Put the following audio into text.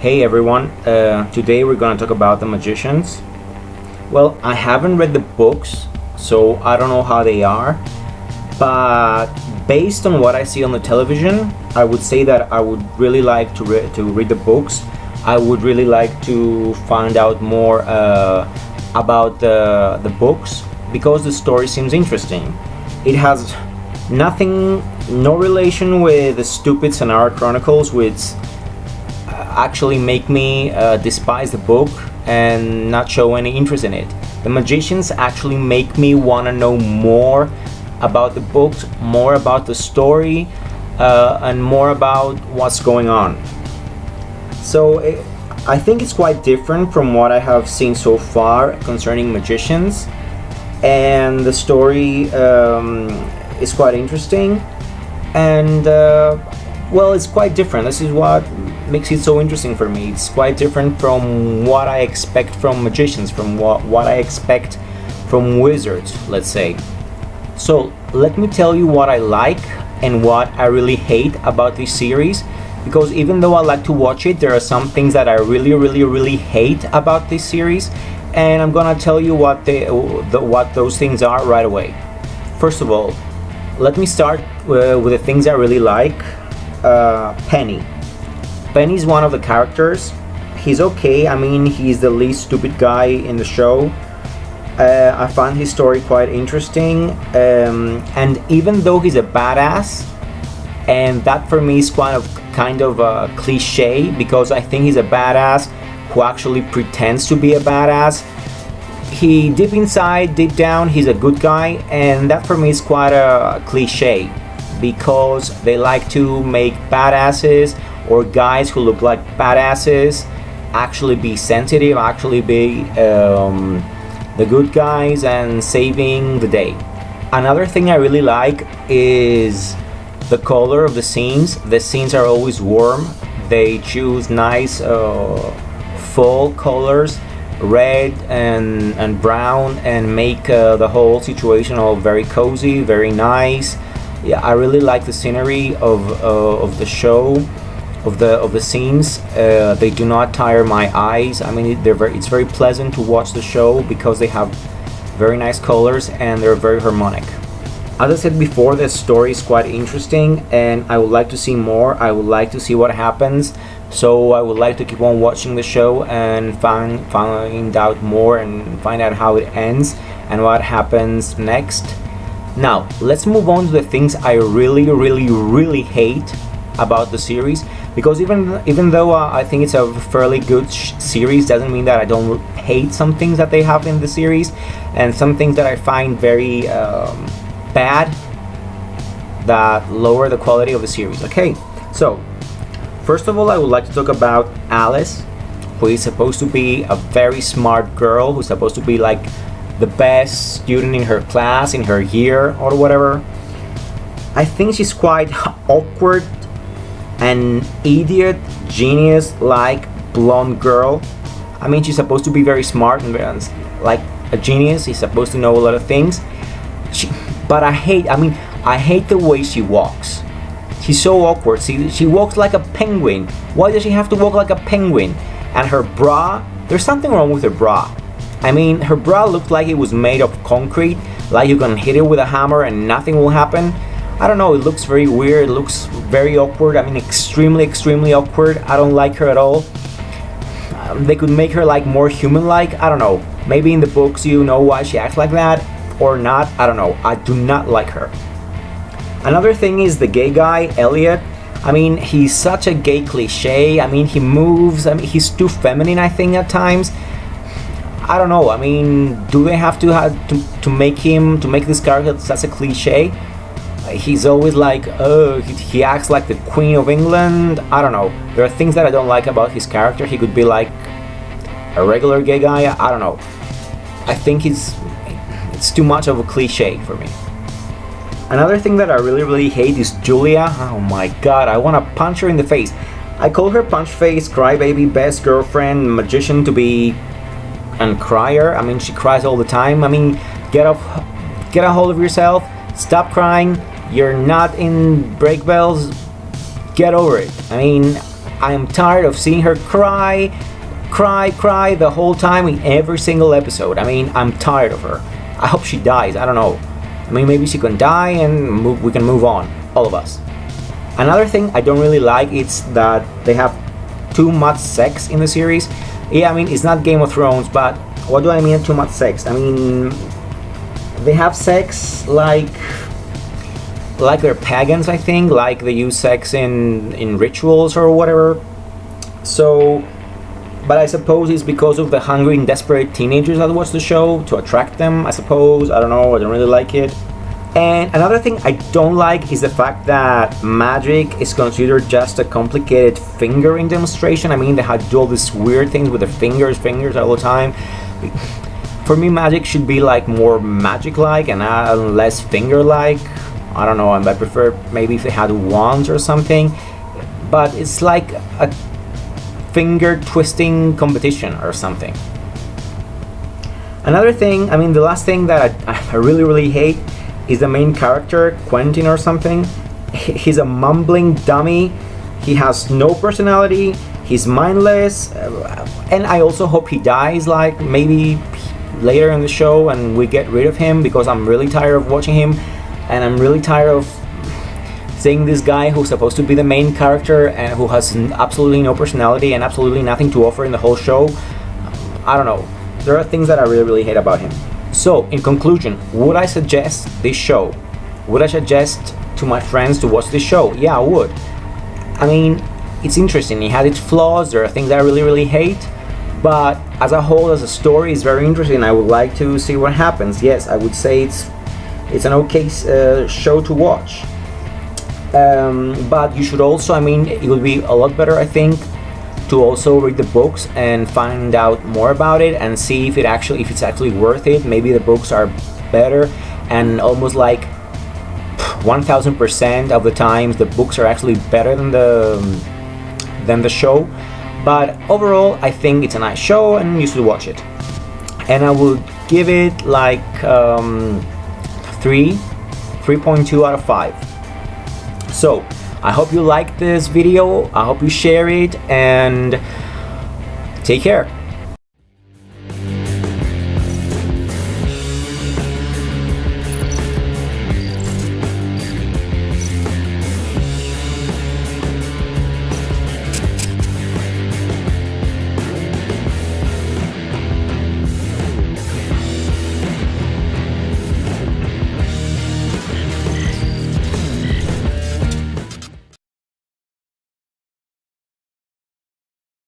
Hey everyone, today we're gonna talk about the magicians. Well, I haven't read the books, so I don't know how they are, but based on what I see on the television, I would say that I would really like to read the books. I would really like to find out more about the books because the story seems interesting. It has no relation with the stupid Sonara Chronicles, which actually make me despise the book and not show any interest in it. The Magicians actually make me want to know more about the books, more about the story, and more about what's going on. I think it's quite different from what I have seen so far concerning Magicians, and the story is quite interesting, and well, it's quite different. This is what makes it so interesting for me. It's quite different from what I expect from magicians, from what I expect from wizards, let's say. So let me tell you what I like and what I really hate about this series, because even though I like to watch it, there are some things that I really hate about this series, and I'm gonna tell you what those things are right away. First of all, let me start with the things I really like. Penny. Penny's one of the characters. He's okay. I mean, he's the least stupid guy in the show. I find his story quite interesting, and even though he's a badass, and that for me is kind of a cliche, because I think he's a badass who actually pretends to be a badass. He deep down, he's a good guy, and that for me is quite a cliche, because they like to make badasses or guys who look like badasses actually be sensitive, actually be the good guys and saving the day. Another thing I really like is the color of the scenes. The scenes are always warm. They choose nice fall colors, red and brown, and make the whole situation all very cozy, very nice. Yeah, I really like the scenery of the show, of the scenes. They do not tire my eyes. I mean, it's very pleasant to watch the show because they have very nice colors and they're very harmonic. As I said before, the story is quite interesting, and I would like to see more. I would like to see what happens. So I would like to keep on watching the show and find out more and find out how it ends and what happens next. Now, let's move on to the things I really hate about the series, because even though I think it's a fairly good series, doesn't mean that I don't hate some things that they have in the series, and some things that I find very bad that lower the quality of the series. Okay, so first of all, I would like to talk about Alice, who is supposed to be a very smart girl, who's supposed to be like the best student in her class, in her year, or whatever. I think she's quite awkward, an idiot, genius-like blonde girl. I mean, she's supposed to be very smart and like a genius. She's supposed to know a lot of things. But I hate the way she walks. She's so awkward. She walks like a penguin. Why does she have to walk like a penguin? And her bra, there's something wrong with her bra. I mean, her bra looked like it was made of concrete, like you can hit it with a hammer and nothing will happen. I don't know, it looks very weird, it looks very awkward. I mean, extremely awkward. I don't like her at all. They could make her like more human-like. I don't know. Maybe in the books you know why she acts like that or not. I don't know. I do not like her. Another thing is the gay guy, Elliot. I mean, he's such a gay cliche. I mean, he moves. I mean, he's too feminine, I think, at times. I don't know. I mean, do they have to make this character such a cliche? He's always like, oh, he acts like the Queen of England. I don't know. There are things that I don't like about his character. He could be like a regular gay guy. I don't know. I think it's too much of a cliche for me. Another thing that I really hate is Julia. Oh my god, I want to punch her in the face. I call her punch face, crybaby, best girlfriend, magician to be, and crier. I mean, she cries all the time. I mean, get a hold of yourself. Stop crying. You're not in break bells. Get over it. I mean, I am tired of seeing her cry the whole time in every single episode. I mean, I'm tired of her. I hope she dies. I don't know. I mean, maybe she can die and we can move on, all of us. Another thing I don't really like is that they have too much sex in the series. Yeah, I mean, it's not Game of Thrones, but what do I mean too much sex? I mean, they have sex like they're pagans, I think, like they use sex in rituals or whatever. So, but I suppose it's because of the hungry and desperate teenagers that watch the show, to attract them, I suppose. I don't know, I don't really like it. And another thing I don't like is the fact that magic is considered just a complicated fingering demonstration. I mean, they had do all these weird things with the fingers all the time. For me, magic should be like more magic-like and less finger-like. I don't know, I prefer maybe if they had wands or something. But it's like a finger twisting competition or something. Another thing, I mean, the last thing that I really hate is the main character, Quentin or something. He's a mumbling dummy. He has no personality. He's mindless. And I also hope he dies, like maybe later in the show, and we get rid of him, because I'm really tired of watching him. And I'm really tired of seeing this guy who's supposed to be the main character and who has absolutely no personality and absolutely nothing to offer in the whole show. I don't know. There are things that I really hate about him. So, in conclusion, would I suggest this show? Would I suggest to my friends to watch this show? Yeah, I would. I mean, it's interesting. It had its flaws. There are things that I really hate. But as a whole, as a story, it's very interesting. I would like to see what happens. Yes, I would say it's an okay show to watch. But you should also, I mean, it would be a lot better, I think, to also read the books and find out more about it and see if it's actually worth it. Maybe the books are better, and almost like 1000% of the times the books are actually better than the show. But overall, I think it's a nice show and you should watch it. And I would give it like 3.2 out of 5. So I hope you liked this video. I hope you share it, and take care.